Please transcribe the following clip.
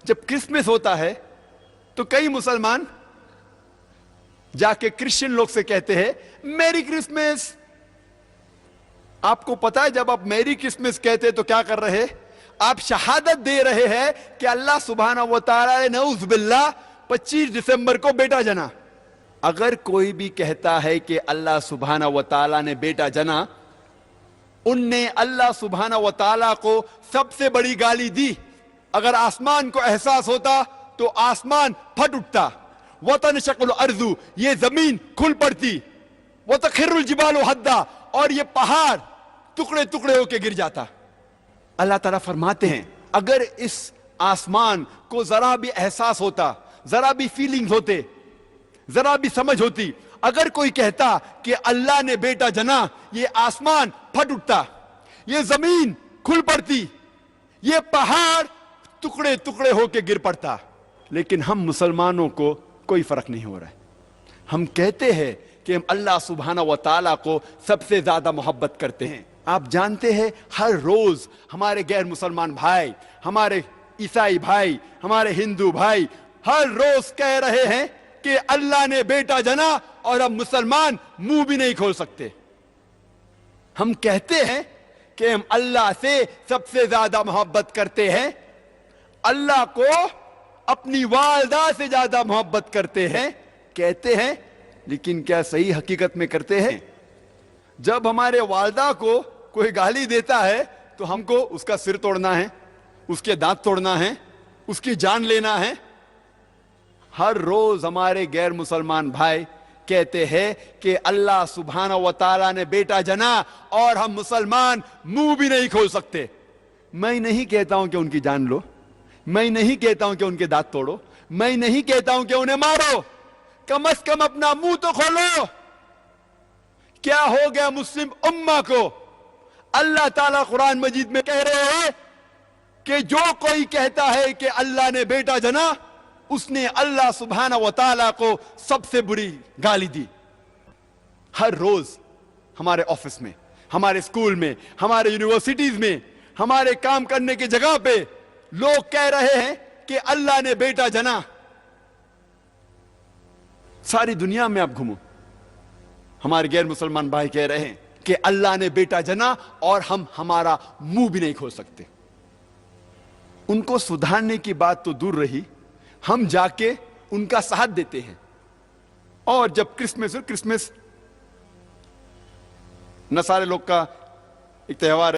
जब क्रिसमस होता है तो कई मुसलमान जाके क्रिश्चियन लोग से कहते हैं मेरी क्रिसमस। आपको पता है जब आप मेरी क्रिसमस कहते हैं तो क्या कर रहे हैं? आप शहादत दे रहे हैं कि अल्लाह सुभाना व तआला ने नऊज़ बिल्लाह 25 दिसंबर को बेटा जना। अगर कोई भी कहता है कि अल्लाह सुभाना व तआला ने बेटा जना, उनने अल्लाह सुभाना व तआला को सबसे बड़ी गाली दी। अगर आसमान को एहसास होता तो आसमान फट उठता, वतन शक्ल अर्जू, ये जमीन खुल पड़ती, वो तखिरुल जिबालु हद्दा, और ये पहाड़ टुकड़े टुकड़े होके गिर जाता। अल्लाह ताला फरमाते हैं अगर इस आसमान को जरा भी एहसास होता, जरा भी फीलिंग्स होते, जरा भी समझ होती, अगर कोई कहता कि अल्लाह ने बेटा जना, ये आसमान फट उठता, ये जमीन खुल पड़ती, ये पहाड़ टुकड़े टुकड़े होके गिर पड़ता। लेकिन हम मुसलमानों को कोई फर्क नहीं हो रहा है। हम कहते हैं कि हम अल्लाह सुब्हाना व तआला को सबसे ज्यादा मोहब्बत करते हैं। आप जानते हैं हर रोज हमारे गैर मुसलमान भाई, हमारे ईसाई भाई, हमारे हिंदू भाई हर रोज कह रहे हैं कि अल्लाह ने बेटा जना, और अब मुसलमान मुंह भी नहीं खोल सकते। हम कहते हैं कि हम अल्लाह से सबसे ज्यादा मोहब्बत करते हैं, अल्लाह को अपनी वालदा से ज्यादा मोहब्बत करते हैं, कहते हैं, लेकिन क्या सही हकीकत में करते हैं? जब हमारे वालदा को कोई गाली देता है तो हमको उसका सिर तोड़ना है, उसके दांत तोड़ना है, उसकी जान लेना है। हर रोज हमारे गैर मुसलमान भाई कहते हैं कि अल्लाह सुब्हाना व तआला ने बेटा जना, और हम मुसलमान मुंह भी नहीं खोल सकते। मैं नहीं कहता हूं कि उनकी जान लो, मैं नहीं कहता हूं कि उनके दांत तोड़ो, मैं नहीं कहता हूं कि उन्हें मारो, कम से कम अपना मुंह तो खोलो। क्या हो गया मुस्लिम उम्मा को? अल्लाह ताला कुरान मजीद में कह रहे हैं कि जो कोई कहता है कि अल्लाह ने बेटा जना, उसने अल्लाह सुब्हाना व तआला को सबसे बुरी गाली दी। हर रोज हमारे ऑफिस में, हमारे स्कूल में, हमारे यूनिवर्सिटीज में, हमारे काम करने की जगह पे लोग कह रहे हैं कि अल्लाह ने बेटा जना। सारी दुनिया में आप घूमो, हमारे गैर मुसलमान भाई कह रहे हैं कि अल्लाह ने बेटा जना, और हम हमारा मुंह भी नहीं खोल सकते। उनको सुधारने की बात तो दूर रही, हम जाके उनका साथ देते हैं। और जब क्रिसमस न सारे लोग का एक त्यौहार